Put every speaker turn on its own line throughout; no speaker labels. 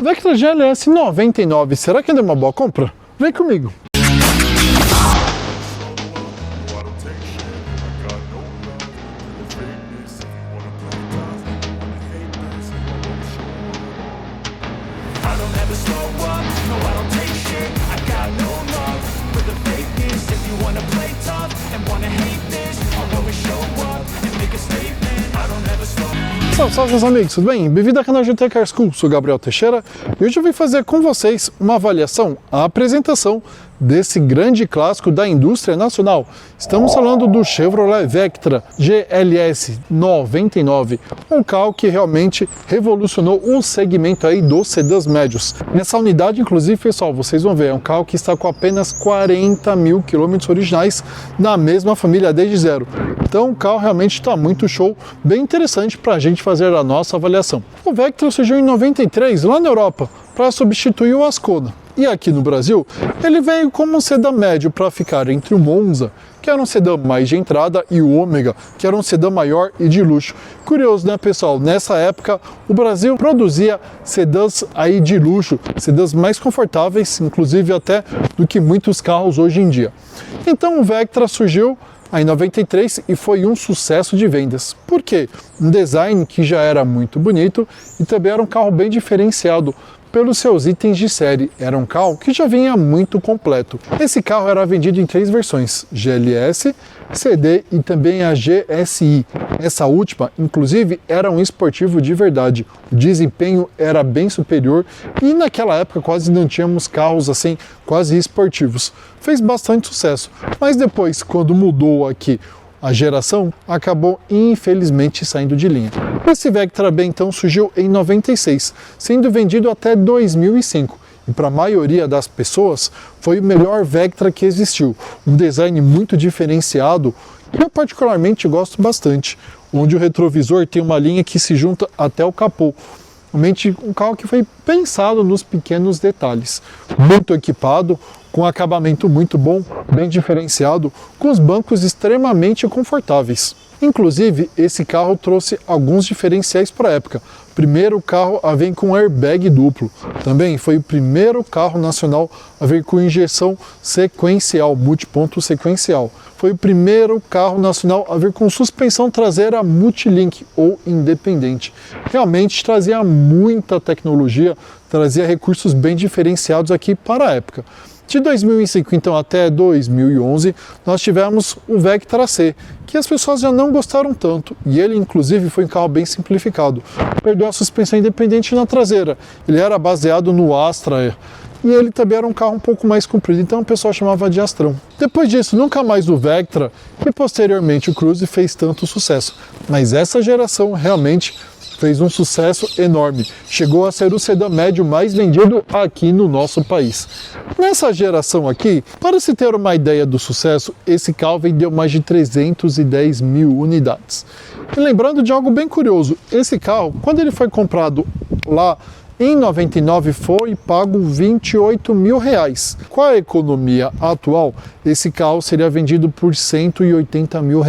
Vectra GLS 99, será que ainda é uma boa compra? Vem comigo! Salve, meus amigos, tudo bem? Bem-vindo ao canal GT Car School, sou Gabriel Teixeira e hoje eu vim fazer com vocês uma avaliação, a apresentação desse grande clássico da indústria nacional. Estamos falando do Chevrolet Vectra GLS 99, um carro que realmente revolucionou o segmento aí dos sedãs médios. Nessa unidade, inclusive, pessoal, vocês vão ver, é um carro que está com apenas 40 mil quilômetros originais na mesma família desde zero. Então o carro realmente está muito show, bem interessante para a gente fazer a nossa avaliação. O Vectra surgiu em 93 lá na Europa para substituir o Ascona. E aqui no Brasil, ele veio como um sedã médio para ficar entre o Monza, que era um sedã mais de entrada, e o Ômega, que era um sedã maior e de luxo. Curioso, né, pessoal? Nessa época, o Brasil produzia sedãs aí de luxo, sedãs mais confortáveis, inclusive até do que muitos carros hoje em dia. Então o Vectra surgiu em 93 e foi um sucesso de vendas. Por quê? Um design que já era muito bonito e também era um carro bem diferenciado pelos seus itens de série. Era um carro que já vinha muito completo. Esse carro era vendido em 3 versões, GLS, CD e também a GSI. Essa última, inclusive, era um esportivo de verdade. O desempenho era bem superior e naquela época quase não tínhamos carros assim, quase esportivos. Fez bastante sucesso, mas depois, quando mudou aqui a geração, acabou infelizmente saindo de linha. Esse Vectra B então surgiu em 96, sendo vendido até 2005. E para a maioria das pessoas foi o melhor Vectra que existiu. Um design muito diferenciado que eu particularmente gosto bastante, onde o retrovisor tem uma linha que se junta até o capô. Realmente um carro que foi pensado nos pequenos detalhes. Muito equipado, com acabamento muito bom, bem diferenciado, com os bancos extremamente confortáveis. Inclusive, esse carro trouxe alguns diferenciais para a época. Primeiro, o carro vem com airbag duplo. Também foi o primeiro carro nacional a vir com injeção sequencial, multiponto sequencial. Foi o primeiro carro nacional a vir com suspensão traseira multilink ou independente. Realmente trazia muita tecnologia, trazia recursos bem diferenciados aqui para a época. De 2005 então até 2011 nós tivemos o Vectra C, que as pessoas já não gostaram tanto, e ele inclusive foi um carro bem simplificado. Perdeu a suspensão independente na traseira, ele era baseado no Astra e ele também era um carro um pouco mais comprido, então o pessoal chamava de Astrão. Depois disso, nunca mais o Vectra e posteriormente o Cruze fez tanto sucesso, mas essa geração realmente fez um sucesso enorme. Chegou a ser o sedã médio mais vendido aqui no nosso país. Nessa geração aqui, para se ter uma ideia do sucesso, esse carro vendeu mais de 310 mil unidades. E lembrando de algo bem curioso, esse carro, quando ele foi comprado lá em 99, foi pago R$28 mil. Com a economia atual, esse carro seria vendido por R$180 mil.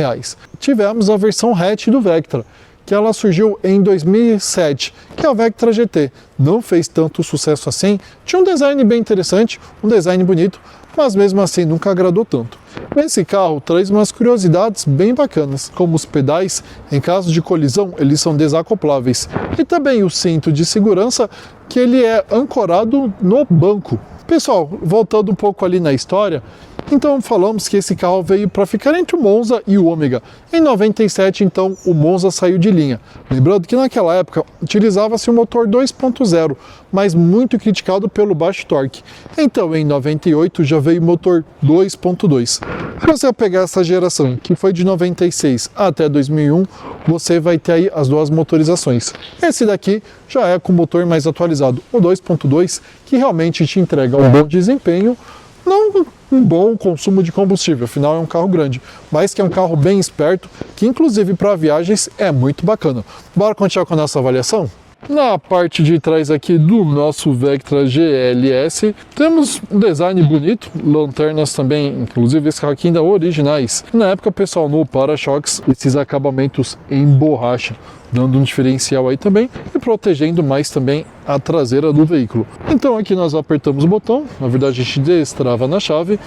Tivemos a versão hatch do Vectra, que ela surgiu em 2007, que é o Vectra GT. Não fez tanto sucesso assim, tinha um design bem interessante, um design bonito, mas mesmo assim nunca agradou tanto. Esse carro traz umas curiosidades bem bacanas, como os pedais, em caso de colisão, eles são desacopláveis. E também o cinto de segurança, que ele é ancorado no banco. Pessoal, voltando um pouco ali na história, então falamos que esse carro veio para ficar entre o Monza e o Ômega. Em 97, então, o Monza saiu de linha. Lembrando que naquela época utilizava-se um motor 2.0, mas muito criticado pelo baixo torque. Então, em 98, já veio o motor 2.2. Se você pegar essa geração, que foi de 96 até 2001, você vai ter aí as duas motorizações. Esse daqui já é com motor mais atualizado, o 2.2, que realmente te entrega um bom desempenho, não um bom consumo de combustível, afinal é um carro grande, mas que é um carro bem esperto, que inclusive para viagens é muito bacana. Bora continuar com a nossa avaliação? Na parte de trás aqui do nosso Vectra GLS, temos um design bonito, lanternas também, inclusive esse carro aqui ainda originais. Na época, pessoal, no para-choques, esses acabamentos em borracha, dando um diferencial aí também e protegendo mais também a traseira do veículo. Então aqui nós apertamos o botão, na verdade a gente destrava na chave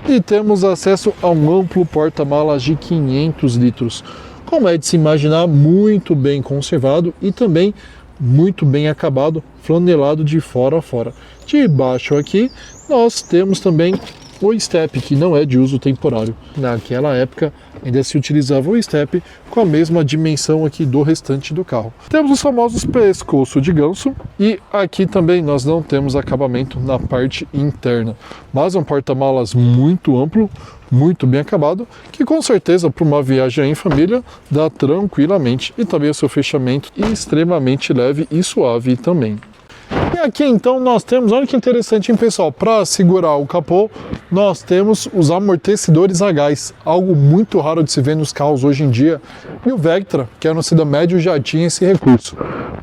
e temos acesso a um amplo porta-malas de 500 litros. Como é de se imaginar, muito bem conservado e também muito bem acabado, flanelado de fora a fora. De baixo aqui nós temos também o step, que não é de uso temporário. Naquela época ainda se utilizava o step com a mesma dimensão aqui do restante do carro. Temos os famosos pescoço de ganso e aqui também nós não temos acabamento na parte interna, mas é um porta-malas muito amplo, muito bem acabado, que com certeza para uma viagem em família dá tranquilamente, e também o seu fechamento extremamente leve e suave também. E aqui então nós temos, olha que interessante, hein, pessoal, para segurar o capô nós temos os amortecedores a gás, algo muito raro de se ver nos carros hoje em dia, e o Vectra, que era um sedã médio, já tinha esse recurso.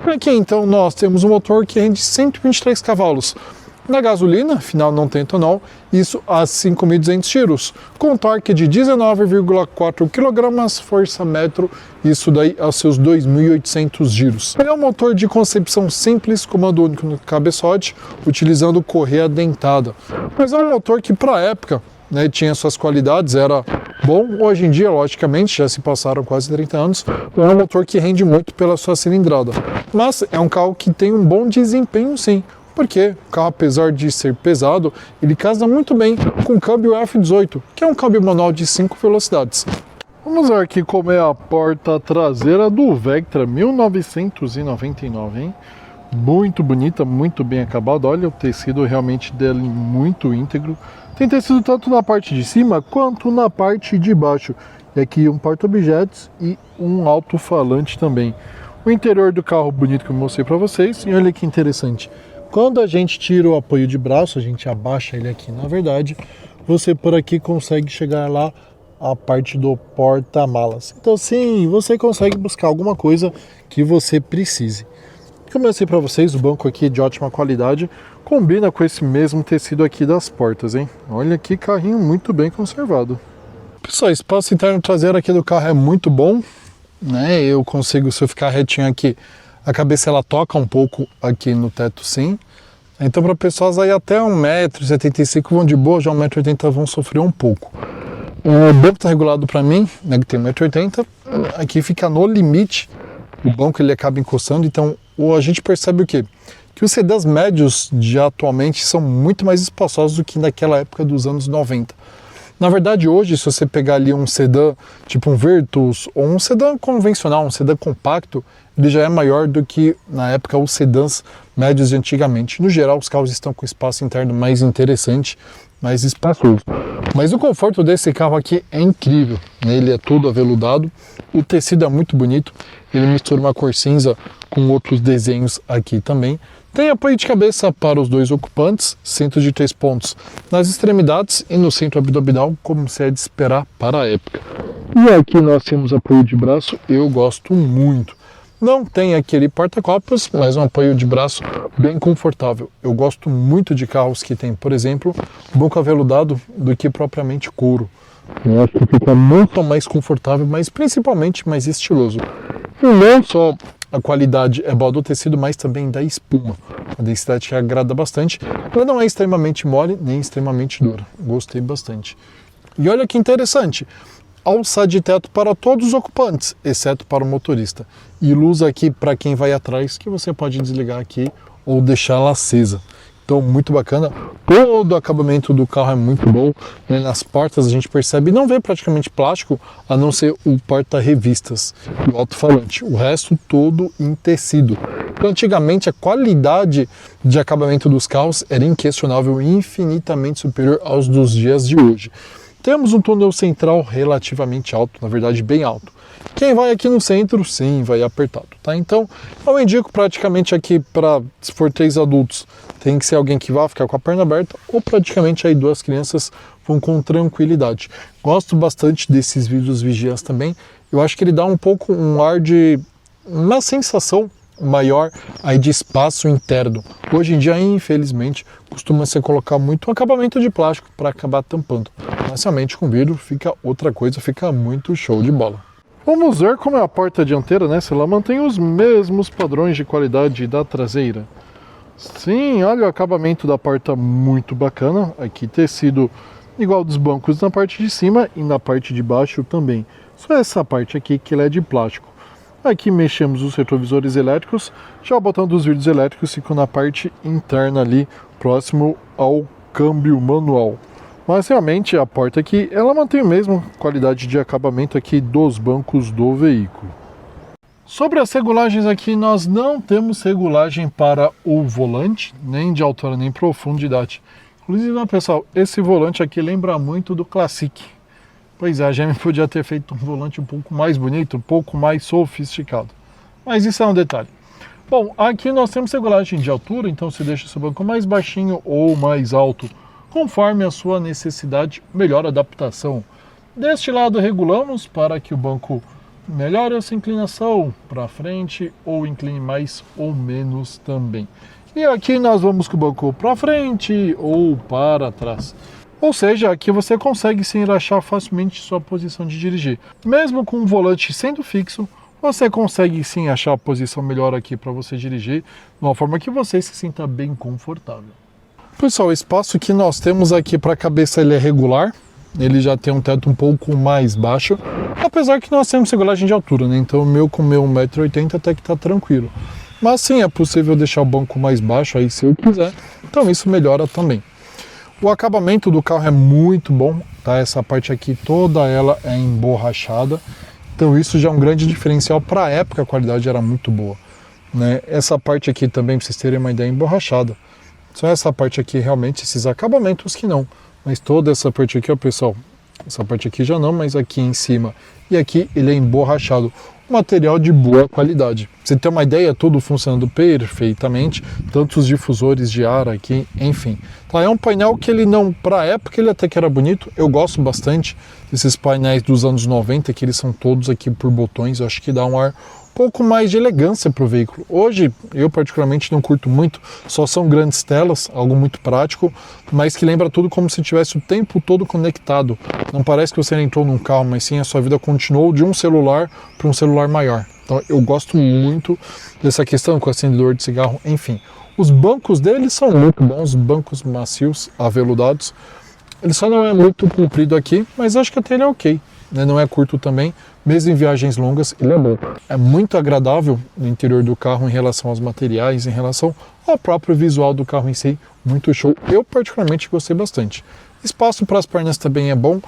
Aqui então nós temos um motor que rende 123 cavalos, na gasolina, afinal não tem etanol, isso a 5.200 giros, com torque de 19,4 kg, força metro, isso daí aos seus 2.800 giros. Ele é um motor de concepção simples, comando único no cabeçote, utilizando correia dentada. Mas é um motor que para a época, né, tinha suas qualidades, era bom. Hoje em dia, logicamente, já se passaram quase 30 anos, é um motor que rende muito pela sua cilindrada. Mas é um carro que tem um bom desempenho sim. Porque o carro, apesar de ser pesado, ele casa muito bem com o câmbio F18, que é um câmbio manual de 5 velocidades. Vamos ver aqui como é a porta traseira do Vectra 1999, hein? Muito bonita, muito bem acabada. Olha o tecido realmente dele muito íntegro. Tem tecido tanto na parte de cima quanto na parte de baixo. E aqui um porta-objetos e um alto-falante também. O interior do carro bonito que eu mostrei para vocês. E olha que interessante. Quando a gente tira o apoio de braço, a gente abaixa ele aqui, na verdade, você por aqui consegue chegar lá a parte do porta-malas. Então sim, você consegue buscar alguma coisa que você precise. Como eu mostrei para vocês, o banco aqui é de ótima qualidade, combina com esse mesmo tecido aqui das portas, hein? Olha que carrinho muito bem conservado. Pessoal, o espaço interno traseiro aqui do carro é muito bom, né? Eu consigo, se eu ficar retinho aqui, a cabeça ela toca um pouco aqui no teto sim. Então para pessoas aí até 1,75 m vão de boa, já 1,80 m vão sofrer um pouco. O banco está regulado para mim, né, que tem 1,80 m, aqui fica no limite, o banco ele acaba encostando, então a gente percebe o quê? Que os sedãs médios de atualmente são muito mais espaçosos do que naquela época dos anos 90. Na verdade, hoje, se você pegar ali um sedã, tipo um Virtus, ou um sedã convencional, um sedã compacto, ele já é maior do que, na época, os sedãs médios de antigamente. No geral, os carros estão com espaço interno mais interessante, mais espaçoso. Mas o conforto desse carro aqui é incrível, né? Ele é todo aveludado, o tecido é muito bonito, ele mistura uma cor cinza com outros desenhos aqui também. Tem apoio de cabeça para os dois ocupantes, centro de 3 pontos nas extremidades e no centro abdominal, como se é de esperar para a época. E aqui nós temos apoio de braço, eu gosto muito. Não tem aquele porta-copos, mas um apoio de braço bem confortável. Eu gosto muito de carros que tem, por exemplo, banco aveludado do que propriamente couro. Eu acho que fica muito mais confortável, mas principalmente mais estiloso. E não só a qualidade é boa do tecido, mas também da espuma. A densidade que agrada bastante. Ela não é extremamente mole, nem extremamente dura. Gostei bastante. E olha que interessante. Alça de teto para todos os ocupantes, exceto para o motorista. E luz aqui para quem vai atrás, que você pode desligar aqui ou deixá-la acesa. Então, muito bacana. Todo o acabamento do carro é muito bom. Né? Nas portas a gente percebe, não vê praticamente plástico, a não ser o porta-revistas e o alto-falante. O resto todo em tecido. Então, antigamente a qualidade de acabamento dos carros era inquestionável e infinitamente superior aos dos dias de hoje. Temos um túnel central relativamente alto, na verdade bem alto. Quem vai aqui no centro, sim, vai apertado, tá? Então, eu indico praticamente aqui para, se for 3 adultos, tem que ser alguém que vá ficar com a perna aberta, ou praticamente aí 2 crianças vão com tranquilidade. Gosto bastante desses vidros vigias também. Eu acho que ele dá um pouco um ar de, uma sensação maior aí de espaço interno. Hoje em dia, infelizmente, costuma se colocar muito acabamento de plástico para acabar tampando. Mas realmente com vidro fica outra coisa, fica muito show de bola. Vamos ver como é a porta dianteira, né? Se ela mantém os mesmos padrões de qualidade da traseira. Sim, olha o acabamento da porta muito bacana. Aqui tecido igual dos bancos na parte de cima e na parte de baixo também. Só essa parte aqui que ela é de plástico. Aqui mexemos os retrovisores elétricos. Já o botão dos vidros elétricos ficou na parte interna ali, próximo ao câmbio manual. Mas realmente a porta aqui, ela mantém a mesma qualidade de acabamento aqui dos bancos do veículo. Sobre as regulagens aqui, nós não temos regulagem para o volante, nem de altura nem profundidade. Inclusive, né, pessoal, esse volante aqui lembra muito do Classic. Pois é, a GM podia ter feito um volante um pouco mais bonito, um pouco mais sofisticado. Mas isso é um detalhe. Bom, aqui nós temos regulagem de altura, então você deixa o seu banco mais baixinho ou mais alto, conforme a sua necessidade, melhor adaptação. Deste lado regulamos para que o banco melhore a sua inclinação para frente ou incline mais ou menos também. E aqui nós vamos com o banco para frente ou para trás. Ou seja, aqui você consegue se encaixar facilmente sua posição de dirigir. Mesmo com o volante sendo fixo, você consegue sim achar a posição melhor aqui para você dirigir, de uma forma que você se sinta bem confortável. Pessoal, o espaço que nós temos aqui para a cabeça ele é regular, ele já tem um teto um pouco mais baixo, apesar que nós temos regulagem de altura, né? Então o meu com meu 1,80 m até que está tranquilo. Mas sim, é possível deixar o banco mais baixo aí se eu quiser, então isso melhora também. O acabamento do carro é muito bom, tá? Essa parte aqui toda ela é emborrachada, então isso já é um grande diferencial. Para a época a qualidade era muito boa, né? Essa parte aqui também, para vocês terem uma ideia, é emborrachada. Só essa parte aqui realmente, esses acabamentos que não. Mas toda essa parte aqui, ó pessoal, essa parte aqui já não, mas aqui em cima e aqui ele é emborrachado. Material de boa qualidade. Pra você ter uma ideia, tudo funcionando perfeitamente, tanto os difusores de ar aqui, enfim. Então é um painel que ele não, para a época ele até que era bonito, eu gosto bastante desses painéis dos anos 90, que eles são todos aqui por botões, eu acho que dá um ar um pouco mais de elegância para o veículo. Hoje, eu particularmente não curto muito, só são grandes telas, algo muito prático, mas que lembra tudo como se tivesse o tempo todo conectado. Não parece que você entrou num carro, mas sim a sua vida continuou de um celular para um celular maior. Então eu gosto muito dessa questão com acendedor de cigarro, enfim. Os bancos deles são muito bons, bancos macios, aveludados. Ele só não é muito comprido aqui, mas acho que até ele é ok. Não é curto também, mesmo em viagens longas, ele é bom. É muito agradável no interior do carro em relação aos materiais, em relação ao próprio visual do carro em si, muito show. Eu particularmente gostei bastante. Espaço para as pernas também é bom.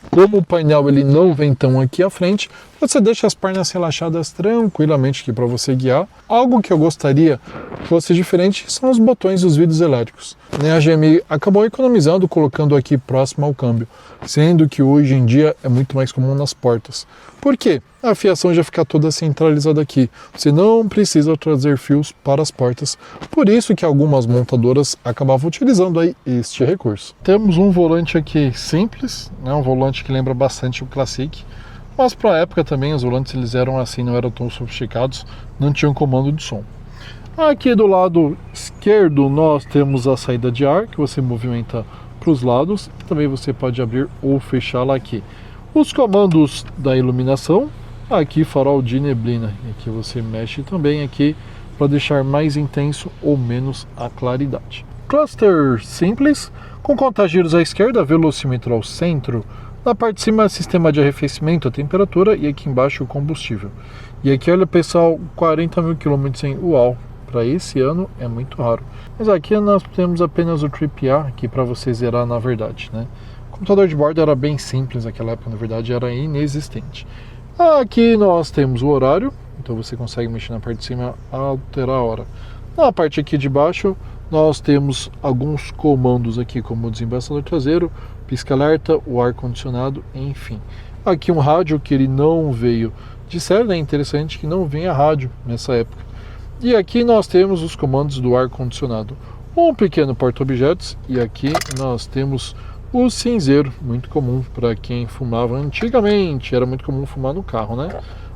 Como o painel ele não vem tão aqui à frente, você deixa as pernas relaxadas tranquilamente aqui para você guiar. Algo que eu gostaria que fosse diferente são os botões dos vidros elétricos. A GM acabou economizando colocando aqui próximo ao câmbio, sendo que hoje em dia é muito mais comum nas portas. Por quê? A fiação já fica toda centralizada aqui. Você não precisa trazer fios para as portas. Por isso que algumas montadoras acabavam utilizando aí este recurso. Temos um volante aqui simples, um volante que lembra bastante o Classic. Mas para a época também os volantes eles eram assim, não eram tão sofisticados, não tinham comando de som. Aqui do lado esquerdo nós temos a saída de ar, que você movimenta para os lados. Também você pode abrir ou fechá-la aqui. Os comandos da iluminação, aqui farol de neblina, e aqui você mexe também aqui para deixar mais intenso ou menos a claridade. Cluster simples, com contagiros à esquerda, velocímetro ao centro. Na parte de cima, sistema de arrefecimento, a temperatura, e aqui embaixo o combustível. E aqui, olha pessoal, 40 mil quilômetros em UAU. Para esse ano é muito raro. Mas aqui nós temos apenas o Trip A aqui para você zerar na verdade, né? O computador de bordo era bem simples naquela época, na verdade era inexistente. Aqui nós temos o horário, então você consegue mexer na parte de cima, alterar a hora. Na parte aqui de baixo, nós temos alguns comandos aqui, como o desembaçador traseiro, pisca-alerta, o ar-condicionado, enfim. Aqui um rádio que ele não veio de série, é interessante que não venha rádio nessa época. E aqui nós temos os comandos do ar-condicionado. Um pequeno porta-objetos, e aqui nós temos o cinzeiro, muito comum para quem fumava antigamente, era muito comum fumar no carro, né?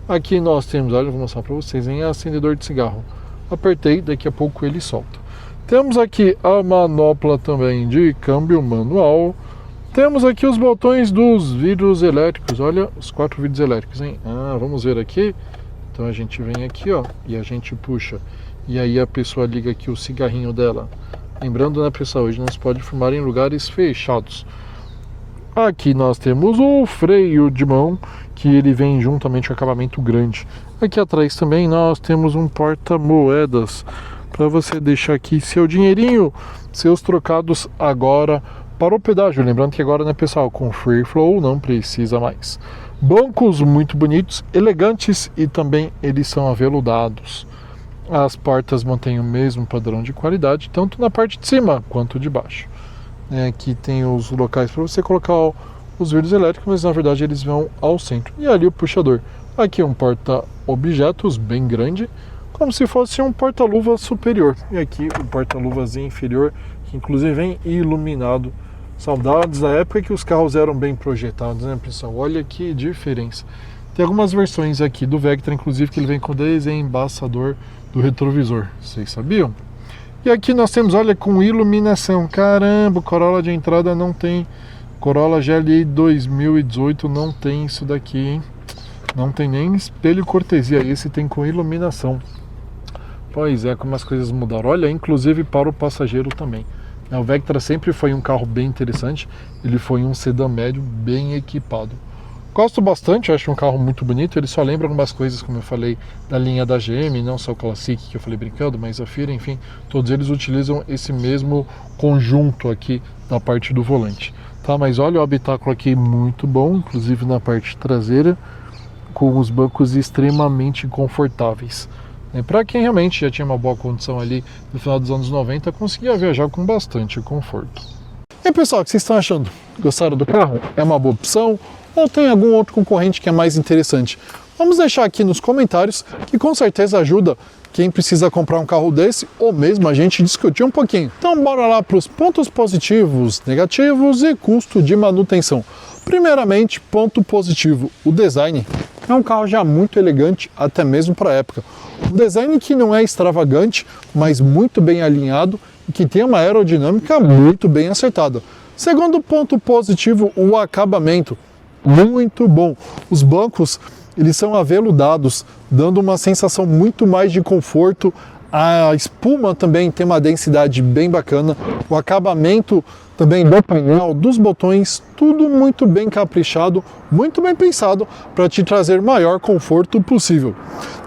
Aqui nós temos, olha, eu vou mostrar para vocês, acendedor de cigarro. apertei, daqui a pouco ele solta. Temos aqui a manopla também de câmbio manual. Temos aqui os botões dos vidros elétricos, olha os 4 vidros elétricos, hein? Vamos ver aqui. Então a gente vem aqui, ó, e a gente puxa. E aí a pessoa liga aqui o cigarrinho dela. Lembrando, né, pessoal, hoje não se pode fumar em lugares fechados. Aqui nós temos o freio de mão, que ele vem juntamente com acabamento grande. Aqui atrás também nós temos um porta-moedas, para você deixar aqui seu dinheirinho, seus trocados agora para o pedágio. Lembrando que agora, né, pessoal, com Free Flow não precisa mais. Bancos muito bonitos, elegantes e também eles são aveludados. As portas mantêm o mesmo padrão de qualidade, tanto na parte de cima quanto de baixo. Aqui tem os locais para você colocar os vidros elétricos, mas na verdade eles vão ao centro. E ali o puxador. Aqui um porta-objetos bem grande, como se fosse um porta-luva superior. E aqui o porta-luvas inferior, que inclusive vem iluminado. Saudades da época que os carros eram bem projetados, né, pessoal? Olha que diferença. Tem algumas versões aqui do Vectra, inclusive, que ele vem com desembaçador do retrovisor. Vocês sabiam? E aqui nós temos, olha, com iluminação. Caramba, o Corolla de entrada não tem. Corolla GLI 2018 não tem isso daqui, hein? Não tem nem espelho cortesia. Esse tem com iluminação. Pois é, como as coisas mudaram. Olha, inclusive para o passageiro também. O Vectra sempre foi um carro bem interessante. Ele foi um sedã médio bem equipado. Gosto bastante, acho um carro muito bonito. Ele só lembra algumas coisas, como eu falei, da linha da GM, não só o Classic, que eu falei brincando, mas a Fiera, enfim, todos eles utilizam esse mesmo conjunto aqui na parte do volante. Tá, mas olha o habitáculo aqui, muito bom, inclusive na parte traseira, com os bancos extremamente confortáveis. Para quem realmente já tinha uma boa condição ali no final dos anos 90, conseguia viajar com bastante conforto. E aí, pessoal, o que vocês estão achando? Gostaram do carro? É uma boa opção? Ou tem algum outro concorrente que é mais interessante? Vamos deixar aqui nos comentários, que com certeza ajuda quem precisa comprar um carro desse, ou mesmo a gente discutir um pouquinho. Então bora lá para os pontos positivos, negativos e custo de manutenção. Primeiramente, ponto positivo, o design. É um carro já muito elegante, até mesmo para a época. Um design que não é extravagante, mas muito bem alinhado e que tem uma aerodinâmica muito bem acertada. Segundo ponto positivo, o acabamento. Muito bom. Os bancos, eles são aveludados, dando uma sensação muito mais de conforto. A espuma também tem uma densidade bem bacana. O acabamento também do painel, dos botões, tudo muito bem caprichado, muito bem pensado para te trazer o maior conforto possível.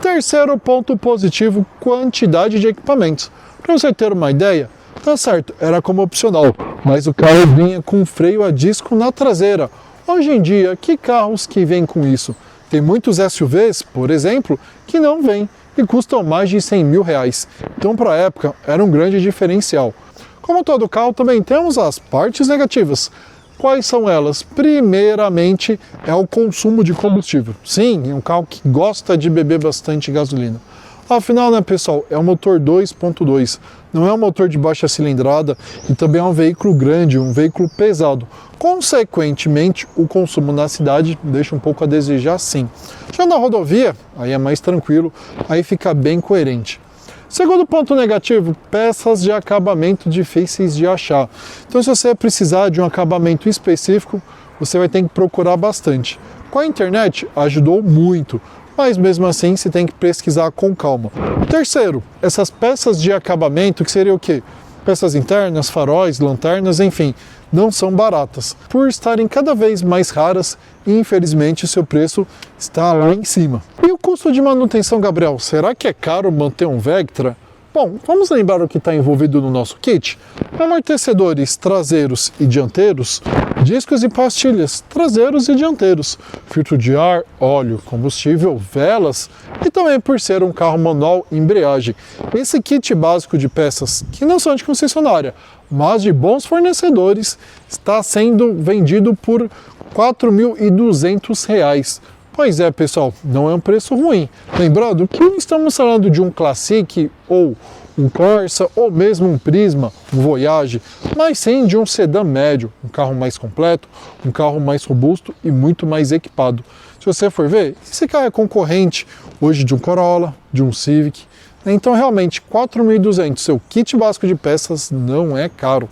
Terceiro ponto positivo, quantidade de equipamentos. Para você ter uma ideia, tá certo, era como opcional, mas o carro vinha com freio a disco na traseira. Hoje em dia, que carros que vêm com isso? Tem muitos SUVs, por exemplo, que não vêm e custam mais de 100 mil reais. Então, para a época, era um grande diferencial. Como todo carro, também temos as partes negativas. Quais são elas? Primeiramente, é o consumo de combustível. Sim, é um carro que gosta de beber bastante gasolina. Afinal, né, pessoal, é um motor 2.2, não é um motor de baixa cilindrada e também é um veículo grande, um veículo pesado. Consequentemente, o consumo na cidade deixa um pouco a desejar, sim. Já na rodovia, aí é mais tranquilo, aí fica bem coerente. Segundo ponto negativo, peças de acabamento difíceis de achar. Então, se você precisar de um acabamento específico, você vai ter que procurar bastante. Com a internet, ajudou muito, mas mesmo assim você tem que pesquisar com calma. Terceiro, essas peças de acabamento, que seria o quê? Peças internas, faróis, lanternas, enfim, não são baratas. Por estarem cada vez mais raras, infelizmente o seu preço está lá em cima. E o custo de manutenção, Gabriel? Será que é caro manter um Vectra? Bom, vamos lembrar o que está envolvido no nosso kit? Amortecedores traseiros e dianteiros, discos e pastilhas traseiros e dianteiros, filtro de ar, óleo, combustível, velas e também, por ser um carro manual, embreagem. Esse kit básico de peças, que não são de concessionária, mas de bons fornecedores, está sendo vendido por R$ 4.200. Pois é, pessoal, não é um preço ruim. Lembrando que não estamos falando de um Classic ou um Corsa ou mesmo um Prisma, um Voyage, mas sim de um sedã médio, um carro mais completo, um carro mais robusto e muito mais equipado. Se você for ver, esse carro é concorrente hoje de um Corolla, de um Civic, Então realmente, R$ 4.200, seu kit básico de peças não é caro.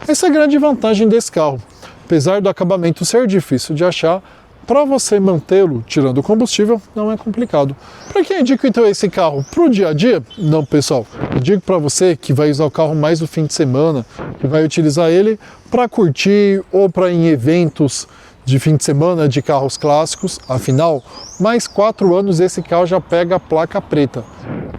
Essa é a grande vantagem desse carro. Apesar do acabamento ser difícil de achar, para você mantê-lo tirando o combustível não é complicado. Para quem indico então esse carro para o dia a dia? Não, pessoal. Eu digo para você que vai usar o carro mais no fim de semana, que vai utilizar ele para curtir ou para ir em eventos de fim de semana de carros clássicos. Afinal, mais 4 anos esse carro já pega a placa preta.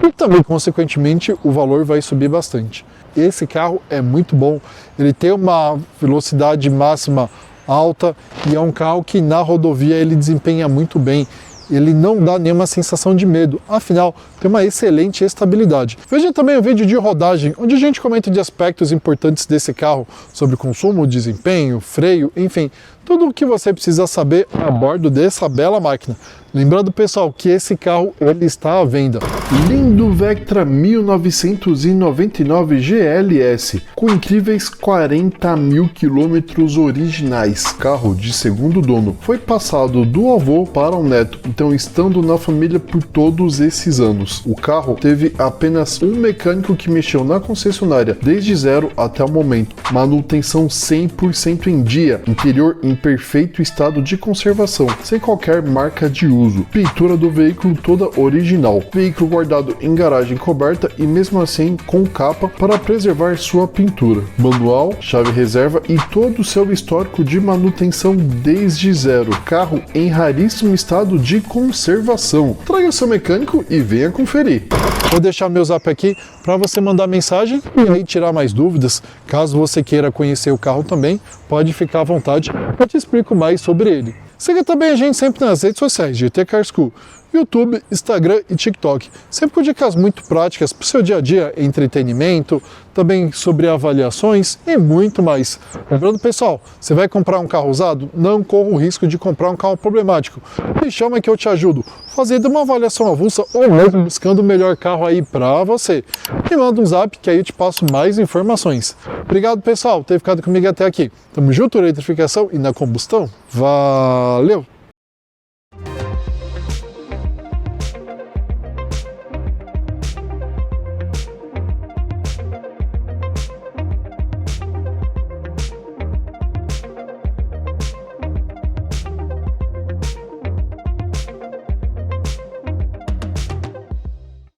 E também, consequentemente, o valor vai subir bastante. Esse carro é muito bom. Ele tem uma velocidade máxima alta e é um carro que na rodovia ele desempenha muito bem. Ele não dá nenhuma sensação de medo, afinal tem uma excelente estabilidade. Veja também o vídeo de rodagem, onde a gente comenta de aspectos importantes desse carro, sobre consumo, desempenho, freio, enfim, tudo o que você precisa saber a bordo dessa bela máquina. Lembrando, pessoal, que esse carro ele está à venda. Lindo Vectra 1999 GLS, com incríveis 40.000 quilômetros originais. Carro de segundo dono. Foi passado do avô para o neto, então estando na família por todos esses anos. O carro teve apenas um mecânico que mexeu na concessionária, desde zero até o momento. Manutenção 100% em dia, interior em perfeito estado de conservação, sem qualquer marca de uso. Pintura do veículo toda original. Veículo guardado em garagem coberta e mesmo assim com capa para preservar sua pintura. Manual, chave reserva e todo o seu histórico de manutenção desde zero. Carro em raríssimo estado de conservação. Traga seu mecânico e venha conferir. Vou deixar meu zap aqui para você mandar mensagem e aí tirar mais dúvidas. Caso você queira conhecer o carro também, pode ficar à vontade, eu te explico mais sobre ele. Siga também a gente sempre nas redes sociais, GT Car School, YouTube, Instagram e TikTok, sempre com dicas muito práticas para o seu dia a dia, entretenimento, também sobre avaliações e muito mais. Lembrando, pessoal, você vai comprar um carro usado? Não corra o risco de comprar um carro problemático. Me chama que eu te ajudo, fazendo uma avaliação avulsa ou mesmo buscando o melhor carro aí para você. Me manda um zap que aí eu te passo mais informações. Obrigado, pessoal, por ter ficado comigo até aqui. Tamo junto na eletrificação e na combustão. Valeu!